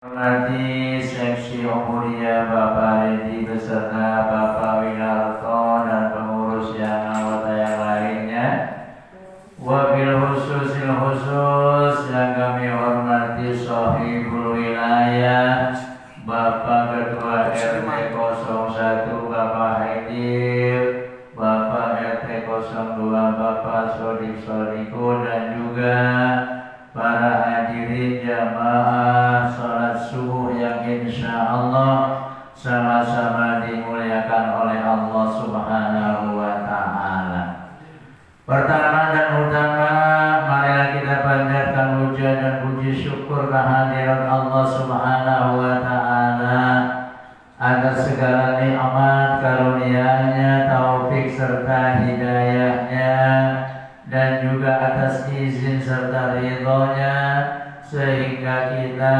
Hormati seksi Umuria Bapak Redi beserta Bapak Winarto dan pengurus yang anggota yang lainnya. Wabil khusus yang kami hormati Sohibul Wilayah Bapak Ketua RT 01 Bapak Haidir, Bapak RT 02 Bapak Sodik Sodiko, dan juga para hadirin jamaah sholat subuh yang insya Allah sama-sama dimuliakan oleh Allah Subhanahu wa Ta'ala. Pertama dan utama, marilah kita panjatkan puja dan puji syukur kehadirat Allah Subhanahu wa Ta'ala atas segala nikmat karunia-Nya, taufik serta hidayah-Nya, dan juga atas izin serta ridho-Nya, sehingga kita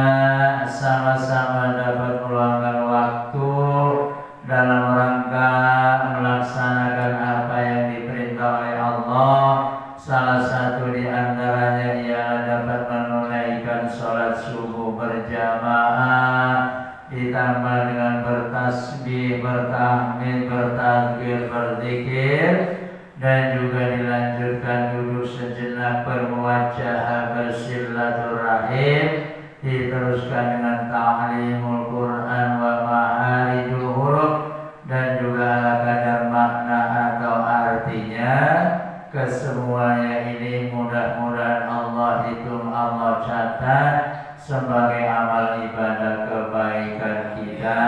sama-sama dapat meluangkan waktu dalam rangka melaksanakan apa yang diperintah oleh Allah. Salah satu di antaranya ialah dapat menunaikan sholat subuh berjamaah, ditambah dengan bertasbih, bertahmid, bertakbir, berzikir, dan juga dilanjutkan duduk sejenak bermuwajahah bersilaturahim, diteruskan dengan ta'limul Quran wa ma'arijul huruf, dan juga ala kadar makna atau artinya. Kesemuanya ini mudah-mudahan Allah hitung, Allah catat sebagai amal ibadah kebaikan kita,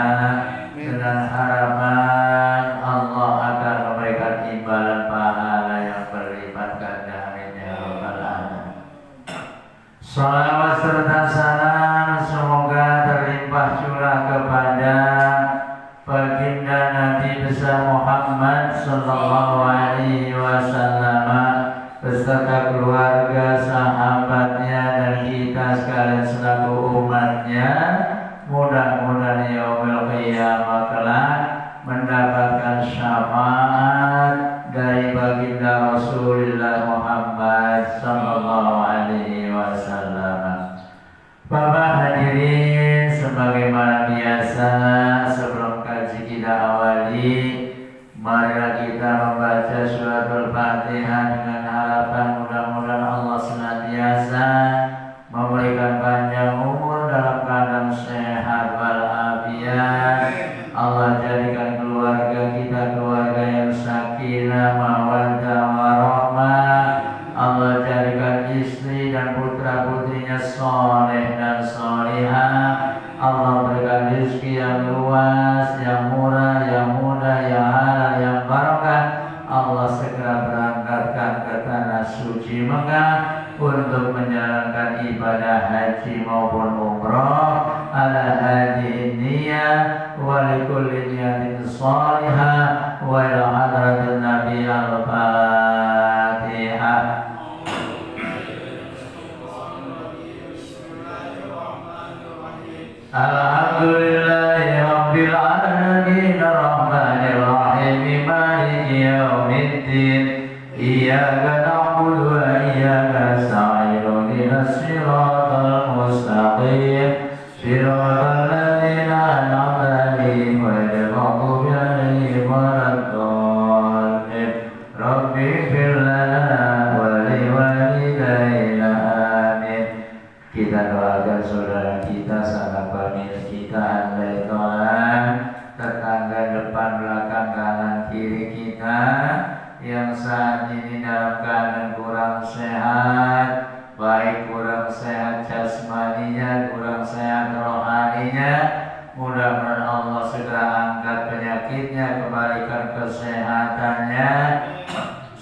dengan harapan Allah akan memberikan imbalan pahala yang berlipat ganda. Amin ya rabbal alamin. Salawat serta salam semoga terlimpah curah kepada baginda Nabi besar Muhammad sallallahu alaihi wasallam beserta keluarga, sahabatnya, dan kita sekalian selaku umatnya. Mudah-mudahan yaumil qiyamah kelak mendapatkan syafaat dari baginda Rasulullah Muhammad sallallahu alaihi wasallam. Bapak hadirin, sebagaimana biasa sebelum kaji kita awali, marilah kita membaca suratul Fatihah dengan harapan mudah-mudahan Allah senantiasa memberikan panjang umur dalam keadaan sehat walafiat. Allah jadikan keluarga kita keluarga yang sakinah, mawaddah, warahmah. Allah jadikan istri dan putra putrinya soleh dan solihah. Allah berikan rezeki yang luas, yang murah, yang mudah, yang halal, yang barokah. Allah segera berangkatkan ke tanah suci Mekah untuk menjalankan ibadah haji maupun umrah ala hadhihi niyah wa likulli niyatin shalihah wa ila hadratin nabi al-fatihah. Alhamdulillahi rabbil alamin arrahmanir rahim maliki yaumiddin iyyaka na'budu wa iyyaka nasta'in ihdinas siratal mustaqim siratal ladzina an'amta 'alaihim ghairil maghdubi 'alaihim waladdallin. Rabbi ighfir lana wa liwalidayna amin. Kita doakan saudara kita, sanak famili kita, andai Tuhan, tetangga depan, belakang, kanan, kiri kita yang saat ini dalam keadaan kurang sehat, baik kurang sehat jasmaninya, kurang sehat rohaninya. Mudah-mudahan Allah segera angkat penyakitnya, kembalikan kesehatannya.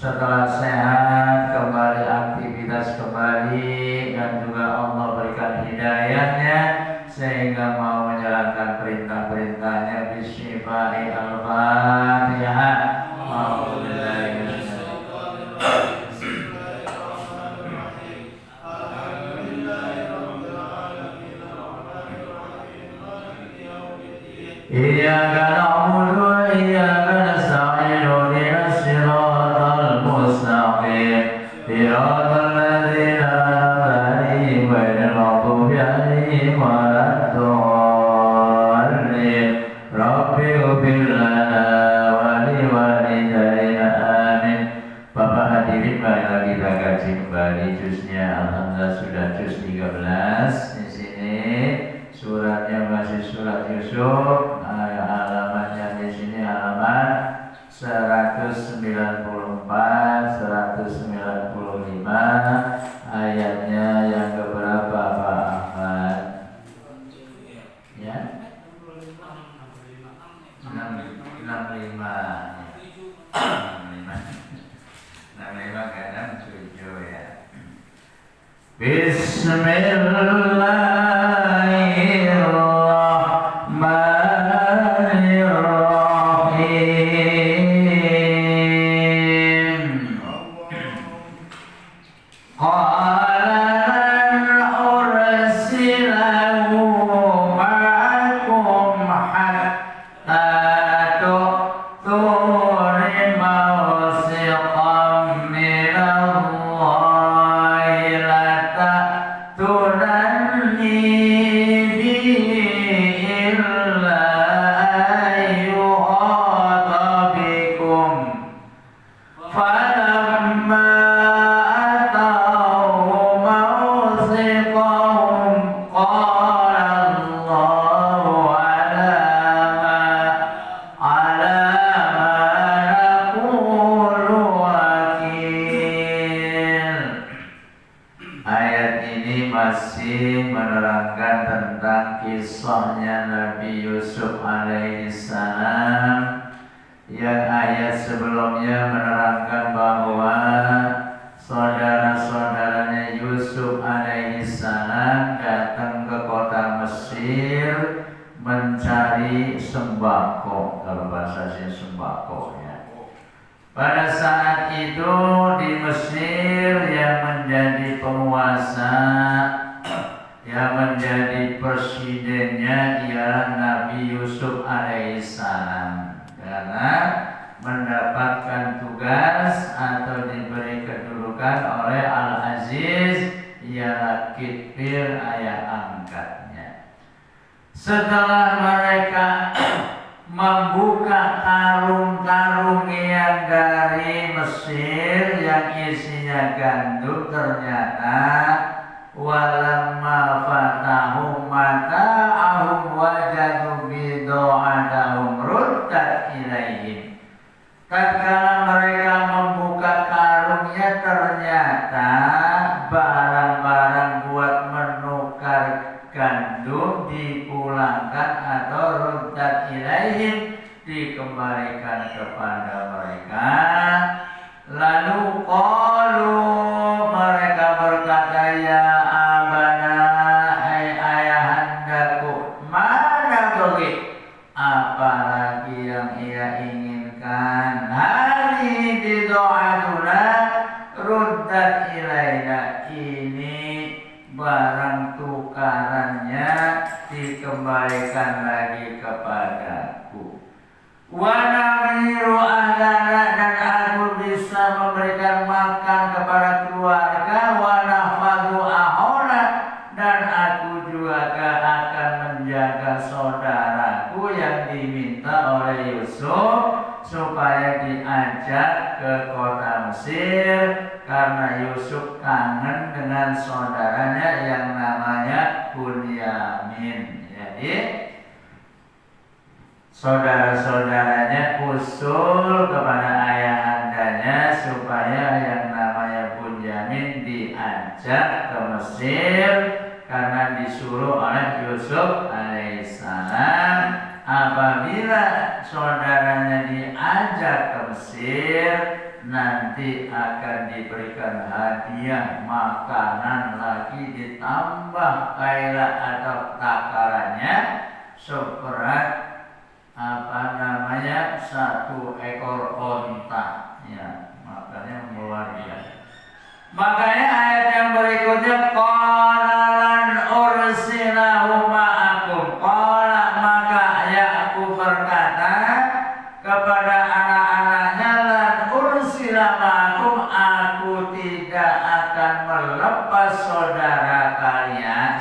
Setelah sehat, kembali aktivitas kembali, dan juga Allah berikan hidayahnya sehingga mau menjalankan perintah-perintahnya. Bismillahirrahmanirrahim. Al-Fatihah. Iyyaka na'budu wa iyyaka nasta'in ihdinas siratal mustaqim siratal ladzina an'amta 'alaihim ghairil maghdubi 'alaihim waladdallin. Yusuf. Alamatnya di sini halaman 194, 195. Ayatnya yang keberapa Pak Ahmad? Ya? 65. 65 kadang 7 ya. Bismillahirrahmanirrahim. Masih menerangkan tentang kisahnya Nabi Yusuf alaihissalam, yang ayat sebelumnya menerangkan bahwa saudara-saudaranya Yusuf alaihissalam datang ke kota Mesir mencari sembako, kalau bahasa sini sembako ya. Pada saat itu di Mesir yang menjadi penguasa, yang menjadi presidennya ialah Nabi Yusuf alaihissalam, karena mendapatkan tugas atau diberi kedudukan oleh Al-Aziz, ialah Kitfir, ayah angkatnya. Setelah mereka membuka karung-karung yang dari Mesir yang isinya gandum, ternyata walamma fatahum mata'ahum wajadu bido'atahum ruddat ilaihim. Tatkala mereka membuka karungnya, ternyata barang-barang buat menukar gandum dipulangkan atau ruddat ilaihim, dikembalikan kepada mereka. Lalu qalu, mereka berkata, ya abana, hai ayahandaku, mana bagi, apalagi yang ia inginkan. Hari bido'atuna ruddat ilaina, ini barang tukarannya dikembalikan lagi kepadaku. Wa namiru ahlana, dan aku bisa memberikan makan kepada keluarga. Wa nahfadu ahona, dan aku juga akan menjaga saudaraku yang diminta oleh Yusuf supaya diajak ke kota Mesir, karena Yusuf kangen dengan saudaranya yang namanya Bunyamin. Jadi saudara-saudaranya usul kepada ayahandanya supaya yang namanya Bunyamin diajak ke Mesir, karena disuruh oleh Yusuf alaihissalam. Apabila saudaranya diajak ke Mesir, nanti akan diberikan hadiah makanan lagi, ditambah kaila atau takarannya seberat satu ekor onta ya, makanya luar biasa. Makanya ayat yang berikutnya, qala ursilahu ma'akum, qala, maka Yakub berkata kepada anak-anaknya, lan ursila ma'akum, aku tidak akan melepas saudara kalian,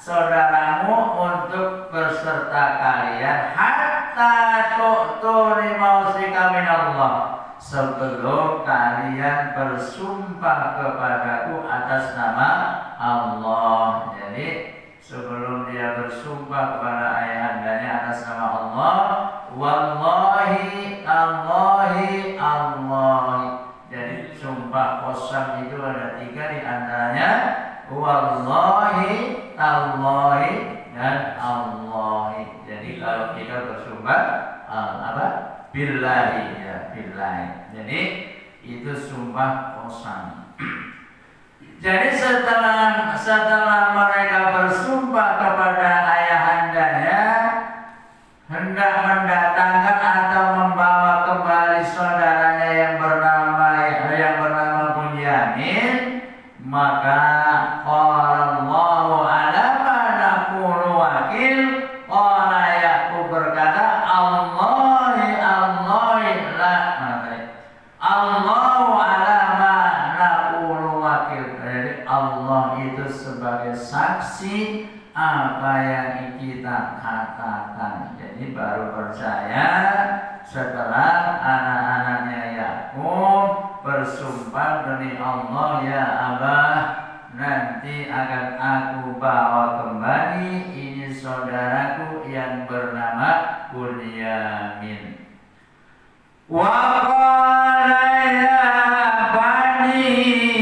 saudaramu untuk berserta kalian, hatta tu'tuni mausika minallah, sebelum kalian bersumpah kepadaku atas nama Allah. Jadi sebelum dia bersumpah kepada ayahandanya atas nama Allah, wallahi Allahi Allah. Jadi sumpah qasam itu ada 3 di antaranya wallahi Allahi dan Allahi. Jadi kalau kita bersumpah billahi ya billahi. Jadi itu sumpah qasam. Jadi setelah mereka bersumpah kepada ayahandanya hendak mendatangkan atau membawa kembali saudaranya yang bernama Bunyamin, maka qala Allahu ala ma naqulu wakil. Qala Yaqub berkata Allahi la Allahu ala ma naqulu wakil. Jadi Allah itu sebagai saksi apa yang kita katakan. Jadi baru percaya setelah anak-anaknya Yakub bersumpah demi Allah, ya Abah, nanti akan aku bawa kembali ini saudaraku yang bernama Bunyamin. Wa qala ya bani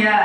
ya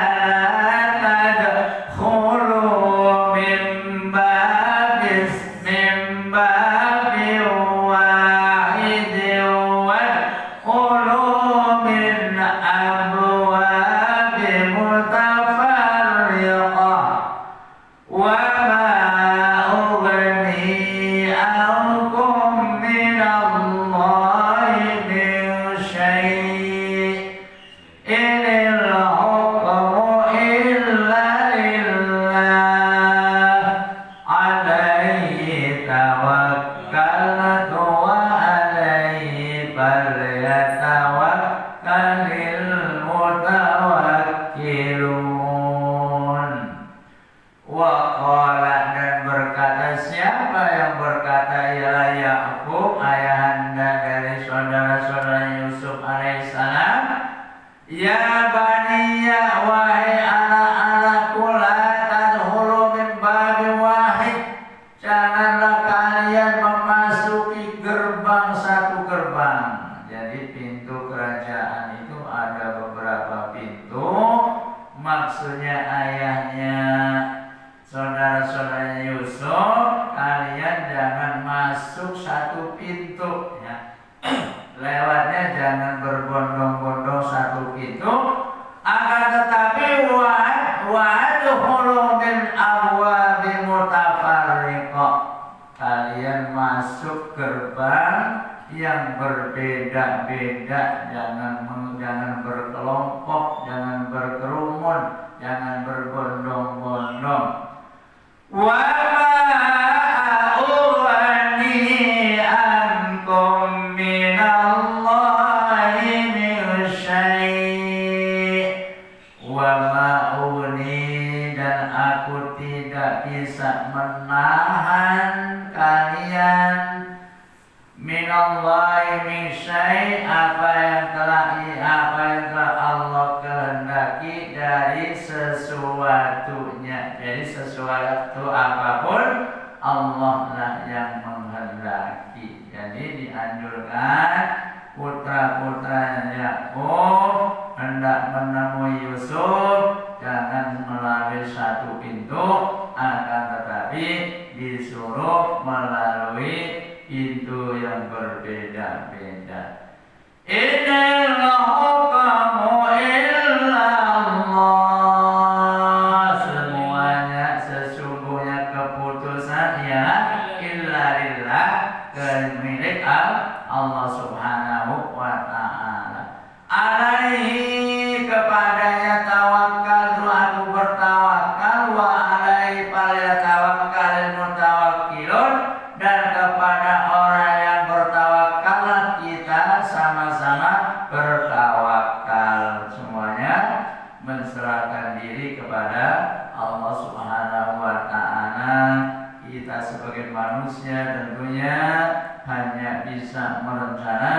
berbeda-beda, jangan berkelompok, jangan berkerumun, jangan berbondong-bondong. Wa ma'ughni ankum minallahi min syai'. Wa ma'ughni, dan aku tidak bisa menahan kalian minallahi min syai', apa yang telah Allah kehendaki dari sesuatunya. Jadi sesuatu apapun Allah lah yang menghendaki. Jadi dianjurkan putra-putra Yakub hendak menemui Yusuf jangan melalui satu pintu, akan tetapi disuruh melalui pintu yang berbeda-beda. Innal hukmu illa Allah. Semuanya sesungguhnya keputusan ialah illa lillah, milik Allah Subhanahu wa ta'ala. Alaihi, kepadanya tawakkaltu, aku bertawakal, wa alaihi falyatawakkalul mutawakkilun, dan kepada orang yang bertawakal kita sama-sama bertawakal. Semuanya menserahkan diri kepada Allah Subhanahu wa ta'ala. Kita sebagai manusia tentunya hanya bisa merencana,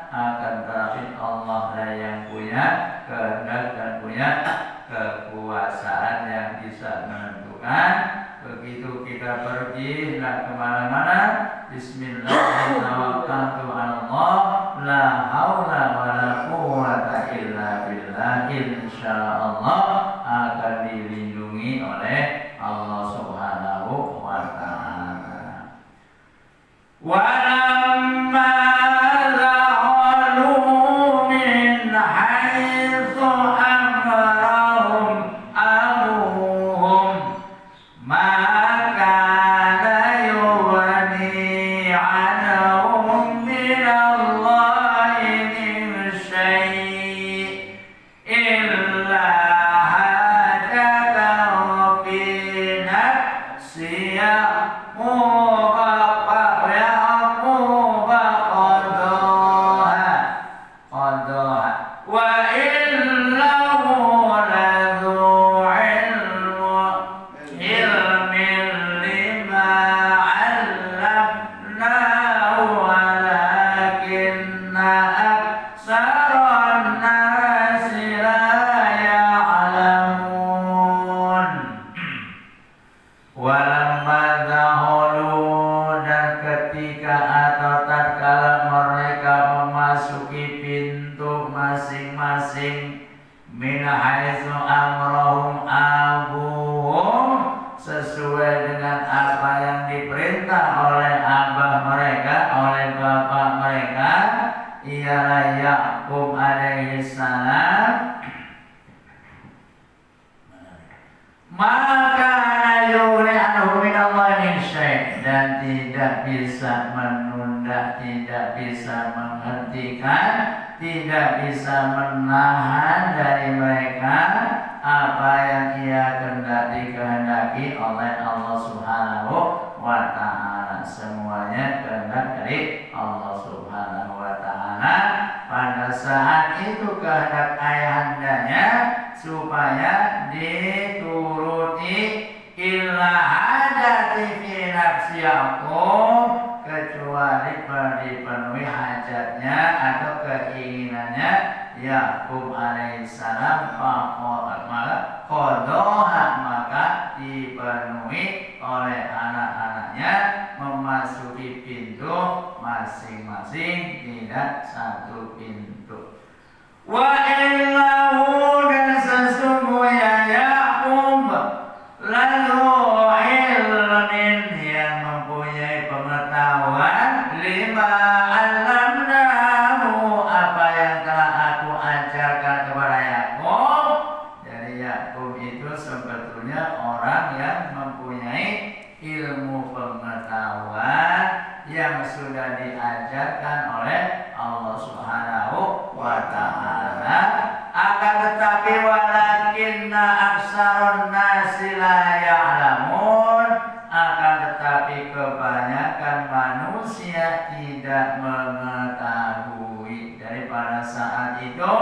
akan tetapi Allah lah yang punya kehendak dan punya kekuasaan yang bisa menentukan. Begitu kita pergi nak kemana-mana, Bismillahirrahmanirrahim. La haula wala quwwata illa billah. Insyaallah akan dilindungi oleh Allah Subhanahu wa taala. Walamma zahalu min haitsu amarahum abuhum ma kana yughni anhum min Allahi min syai' illa hajatan fi nafsi Ya'qub qadaha wa innahu ladzu ilmin lima 'allamnahu walakinna aktsaran nasi la ya'lamun. Walamma dahulu, dan ketika atau tatkala mereka memasuki pintu masing-masing, min haitsu amrahum abuhum, sesuai dengan apa yang diperintah oleh abah mereka, oleh bapak mereka, ialah Ya'qub alaihi salam. Maka yughni anhu min Allah min syai', dan tidak bisa menunda, tidak bisa menghentikan, tidak bisa menahan dari mereka apa yang ia kehendaki oleh Allah Subhanahu wa taala. Semuanya kehendak dari Allah Subhanahu wa taala. Pada saat itu kehendak ayahandanya supaya dituruti, illa hajati fi nafsi Ya'qub, kecuali dipenuhi hajatnya atau keinginannya Ya'qub alaihissalam, qadaha, maka dipenuhi oleh anak-anaknya, memasuki pintu masing-masing, tidak satu pintu. Wa illahu, dan sesungguhnya Ya'qub lalu ilmin, yang mempunyai pengetahuan, lima 'allamnahu, apa yang telah aku ajarkan kepada Ya'qub. Jadi Ya'qub itu sebetulnya orang yang mempunyai ilmu pengetahuan yang sudah diajarkan oleh Allah Subhanahu wa taala. Akan tetapi walakinna aksarun nasi la ya'lamun, akan tetapi kebanyakan manusia tidak mengetahui. Daripada saat itu,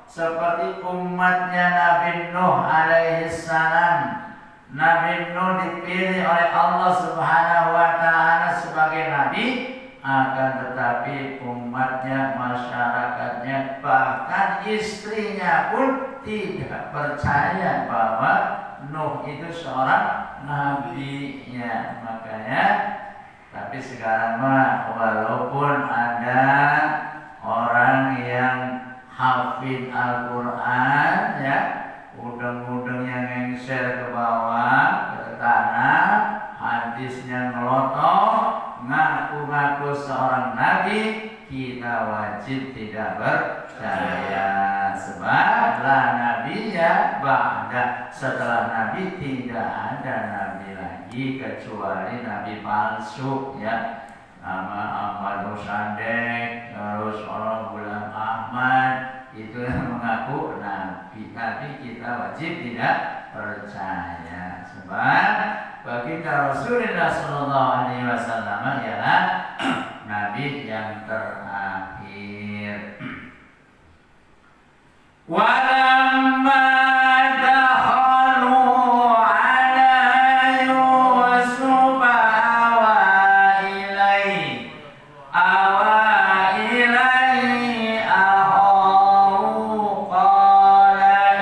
seperti umatnya Nabi Nuh alaihi salam. Nabi Nuh dipilih oleh Allah Subhanahu wa taala sebagai nabi, akan tetapi umatnya, masyarakatnya, bahkan istrinya pun tidak percaya bahwa Nuh itu seorang nabinya. Makanya, tapi sekarang mah walaupun ada orang yang hafid Al-Quran, ya, udeng-udeng yang ngengser ke bawah, ke tanah, hadisnya ngelotok, ngaku-ngaku seorang nabi, kita wajib tidak percaya. Sebab la nabiya ba'da, setelah nabi tidak ada nabi lagi kecuali nabi palsu, ya. Nama Ahmad Rusandek, terus orang Gulam Ahmad, itu mengaku nabi, tapi kita wajib tidak percaya. Sebab baginda Rasulullah SAW ialah nabi yang terakhir. Walamma dakhalu ala Yusuf awa ilaihi akhahu qala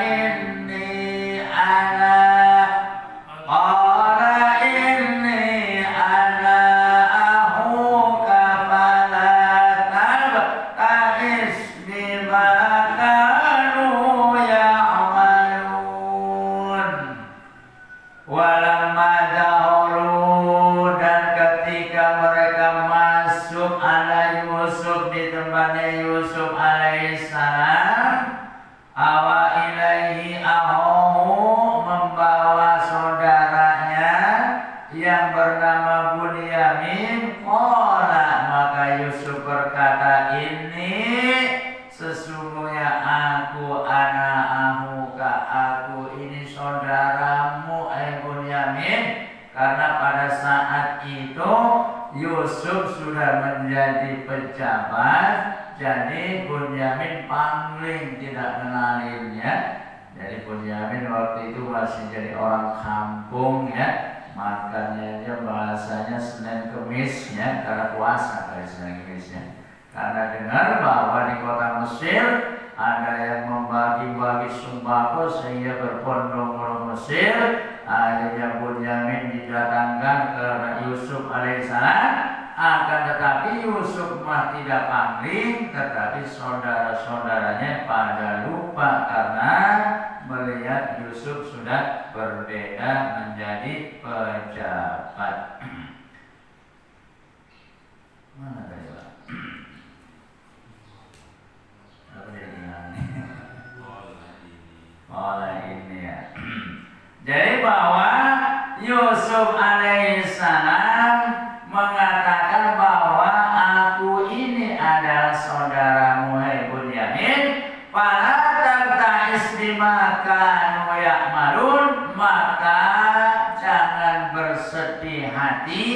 Bunyamin qala, maka Yusuf berkata, ini sesungguhnya aku ahuka, aku ini saudaramu Bunyamin. Karena pada saat itu Yusuf sudah menjadi pejabat, jadi Bunyamin pangling, tidak kenalinya. Jadi Bunyamin waktu itu masih jadi orang kampung ya. Makannya aja bahasanya Senin Kemis ya, karena puasa kali Senin Kemis ya. Karena dengar bahwa di kota Mesir ada yang membagi-bagi sembako sehingga berbondong-bondong Mesir. Akhirnya Bunyamin didatangkan ke Yusuf alaihissalam. Akan tetapi Yusuf mah tidak pangling, tetapi saudara-saudaranya pada lupa karena melihat Yusuf sudah berbeda menjadi pejabat. Mana tadi Pak? Apa dia bilang nih? Oleh ini ya. Jadi bahwa Yusuf alaihissalam mengatakan bahwa aku ini adalah saudaramu Bunyamin. Fala tabta'is bima kanu ya'malun, maka jangan bersedih hati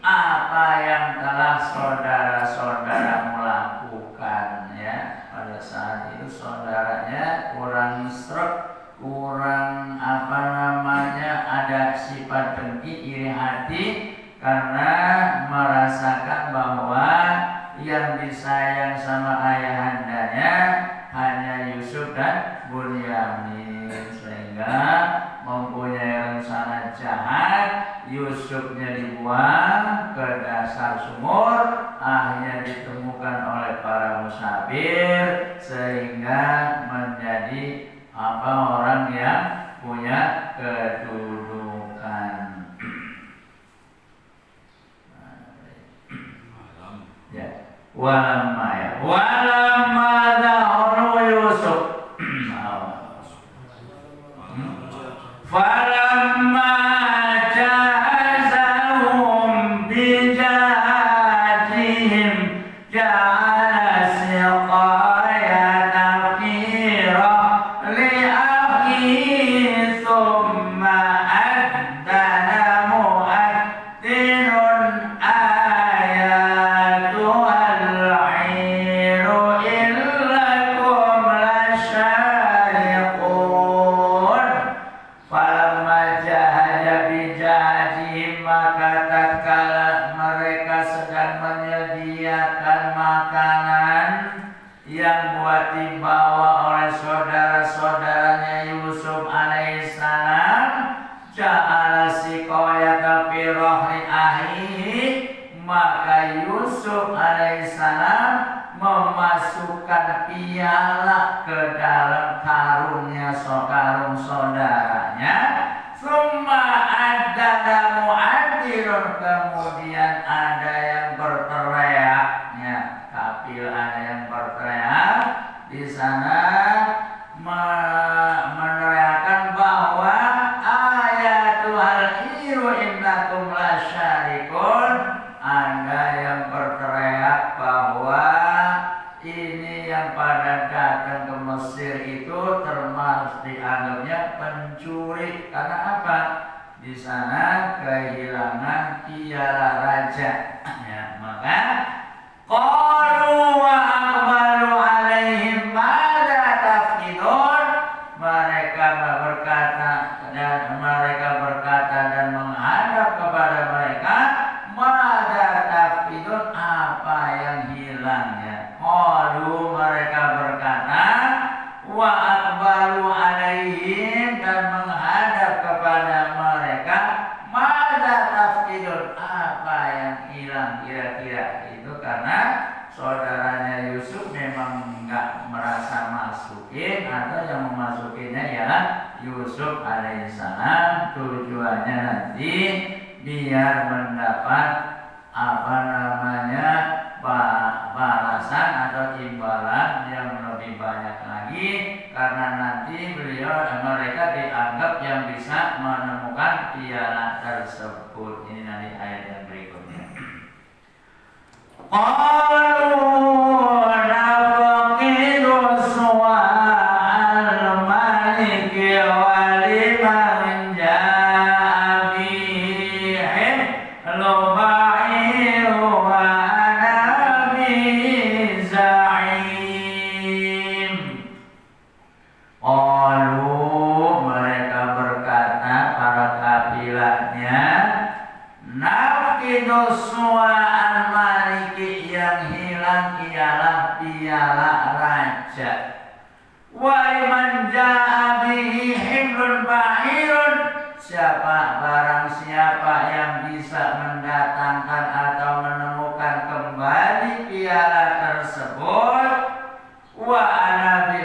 apa yang telah saudara-saudaramu lakukan ya. Pada saat itu saudaranya kurang sreg, kurang ada sifat dengki, iri hati karena merasakan bahwa yang disayang sama ayahandanya hanya Yusuf dan Bunyamin, sehingga mempunyai rencana jahat. Yusufnya dibuang ke dasar sumur, akhirnya ditemukan oleh para musafir sehingga menjadi orang yang punya kedudukan. Ya, walamma da'u Yusuf. Falamma ja'azahum bijahadihim ja'ala siqayata fi rahli akhihi thumma addana mu'addinun ayatu al-'iru illakum lasyariqun. Falamma jahada bijahadihim, maka tatkala mereka sedang menyediakan makanan yang buat dibawa oleh saudara-saudaranya Yusuf alaihissalam, ja'ala siqayata fi rahli ahlihi, maka Yusuf alaihissalam memasukkan piala ke dalam karung saudaranya. Summa addana mu'addirun, kemudian ada yang berteriak ya, kapil ada yang berteriak di sana meneriakkan bahwa ayatul iru innakum lasyarikun. Ada yang berteriak bahwa ini yang pada datang ke Mesir itu termasuk dianggapnya pencuri. Karena apa? Di sana kehilangan piala raja ya, maka qalu wa aqbalu alaihim madza tafqidun, mereka berkata dan menghadap kepada mereka, madza tafqidun, apa yang hilangnya. Qalu, mereka berkata, wa aqbalu alaihim, dan menghadap kepada mereka, madza tafqidun, apa yang hilang kira-kira. Itu karena saudaranya Yusuf memang enggak merasa masukin, atau yang memasukinnya ialah Yusuf alaihissalam. Tujuannya nanti biar mendapat balasan atau imbalan yang lebih banyak lagi, karena nanti mereka dianggap yang bisa menemukan piala tersebut. Ini nanti ayat yang berikutnya. qalu nafaqidu su'al maliki wa liman ja'a bihim luba'iru wa nabi za'im. Qalu mereka berkata para kabilahnya, nafidu su'al maliki yang hilang ialah piala raja. Wa liman ja'a bihi himlun ba'irun, barang siapa yang bisa mendatangkan atau menemukan kembali piala tersebut, wa ana bi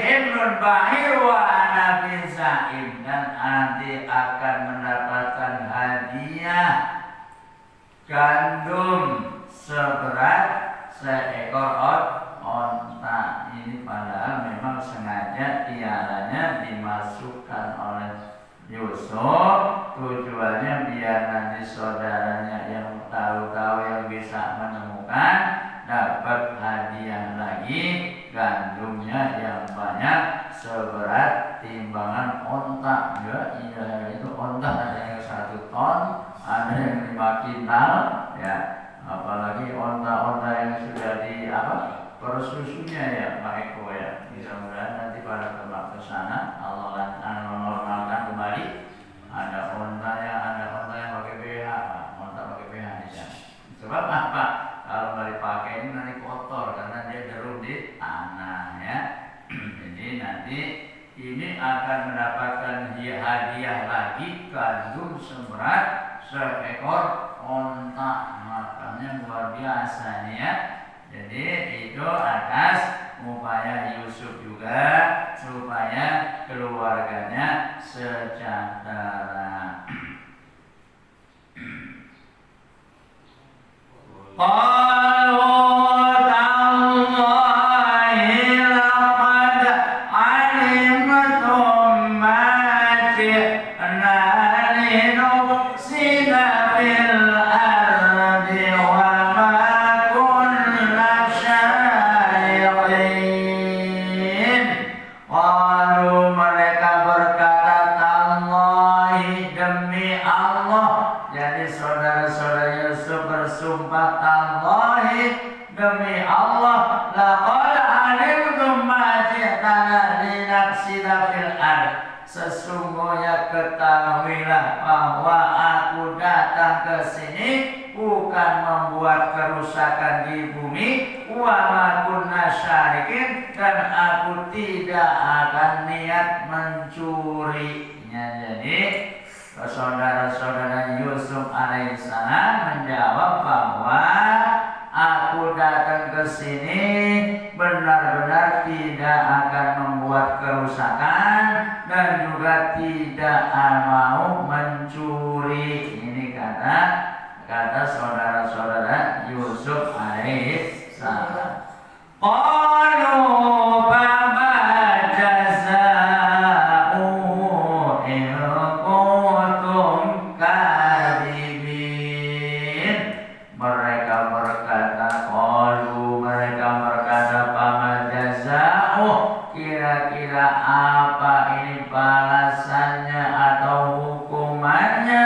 himlun ba'ir wa ana bi za'im, dan nanti akan mendapatkan hadiah gandum seberat seekor onta. Ini padahal memang sengaja pialanya dimasukkan oleh Yusuf, tujuannya biar nanti saudaranya yang tahu-tahu yang bisa menemukan dapat hadiah lagi, gandumnya yang banyak seberat timbangan onta. Ya, iya, itu onta ada yang 1 ton, ada yang 5 kintal, ya. Apalagi onta-onta yang sudah di persusunya ya Pak Eko ya. Mudah-mudahan nanti pada tempat ke sana Allah akan menormalkan kembali. Ada onta yang pakai BH, Pak. Onta pakai BH di sana. Sebab apa? Kalau nggak dipakai ini nanti kotor karena dia deru di tanah ya. Jadi nanti ini akan mendapatkan hadiah lagi gandum seberat seekor onta. Makanya luar biasa nih ya. Jadi itu atas upaya Yusuf juga supaya keluarganya sejahtera. Qalu tallahi laqad alimtum ma ji'na linufsida fil ardi wa ma kunna syai'in. Qalu mereka berkata tallahi demi Allah. Jadi saudara-saudara Yusuf bersumpah tallahi demi Allah, laqad alimtum ma ji'na linafsida fil ard. Sesungguhnya ketahuilah bahwa aku datang ke sini bukan membuat kerusakan di bumi, wa ma kunna syarikin, dan aku tidak akan niat mencurinya. Jadi saudara-saudara Yusuf alaihissalam menjawab bahwa aku datang ke sini benar-benar tidak akan membuat kerusakan dan juga tidak mau mencuri. Ini kata saudara-saudara Yusuf alaihissalam. Qalu fama jazaa'uhu in kuntum kadhibin. Mereka berkata fama jazaa'uh, kira-kira apa ini balasannya atau hukumannya,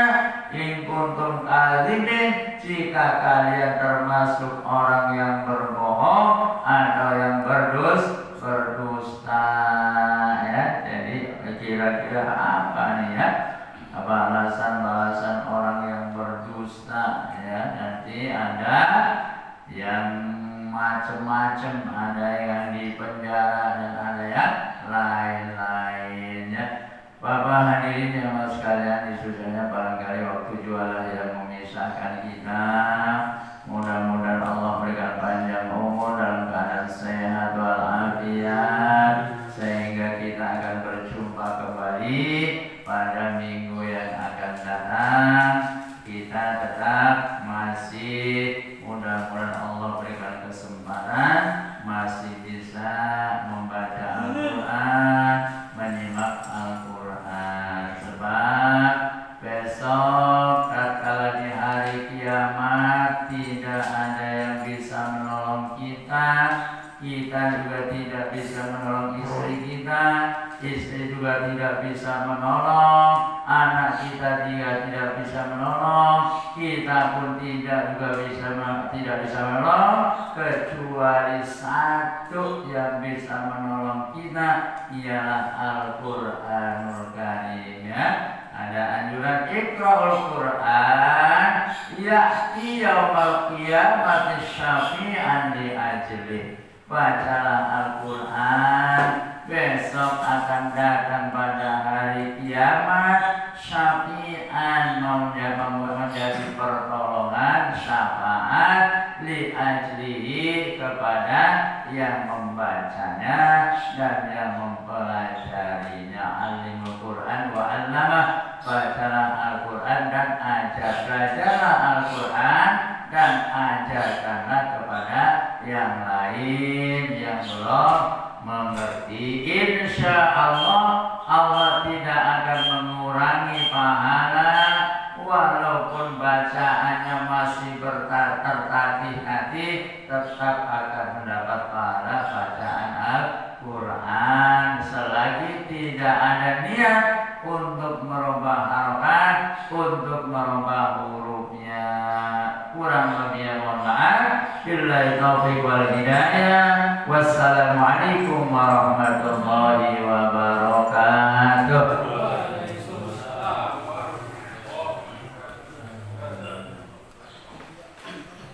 in kuntum kadhibin, jika kalian termasuk orang yang berbohong atau yang berdusta ya. Jadi kira-kira apa nih ya balasan orang yang berdusta ya. Nanti ada yang macam-macam, ada yang di penjara dan ada yang lain-lainnya. Bapak hadirin yang sekalian, disusahnya barangkali waktu jualan yang memisahkan kita. Mudah-mudahan Allah berikan panjang umur dalam keadaan sehat walafiat, sehingga kita akan berjumpa kembali pada minggu yang akan datang. Kita tetap masih, mudah-mudahan Allah berikan kesempatan, masih bisa membaca Al-Quran, menyimak Al-Quran. Sebab besok tatkala di hari kiamat istri juga tidak bisa menolong, anak kita juga tidak bisa menolong, kita pun tidak bisa menolong, kecuali satu yang bisa menolong kita, ialah Al-Qur'anul Karim, ya. Ada anjuran Iqra'ul Qur'an ya'ti yaumal qiyamati syafi'an li ajli. Bacalah Al-Qur'an, besok akan datang pada hari kiamat syafi'an, menjadi pertolongan, syafaat li ajlihi, kepada yang membacanya dan yang mempelajarinya. Alimul Qur'an wa 'allamah, bacalah Al-Qur'an dan belajarlah Al-Qur'an dan ajarkanlah kepada yang lain yang belum mengerti. Insya Allah Allah tidak akan mengurangi pahala, walaupun bacaannya masih tertatih hati, tetap akan mendapat pahala bacaan Al-Quran, selagi tidak ada niat untuk merubah harokat, untuk merubah hurufnya. Kurang lebihnya mohon maaf. Billahi taufiq wal hidayah. Wassalamualaikum warahmatullahi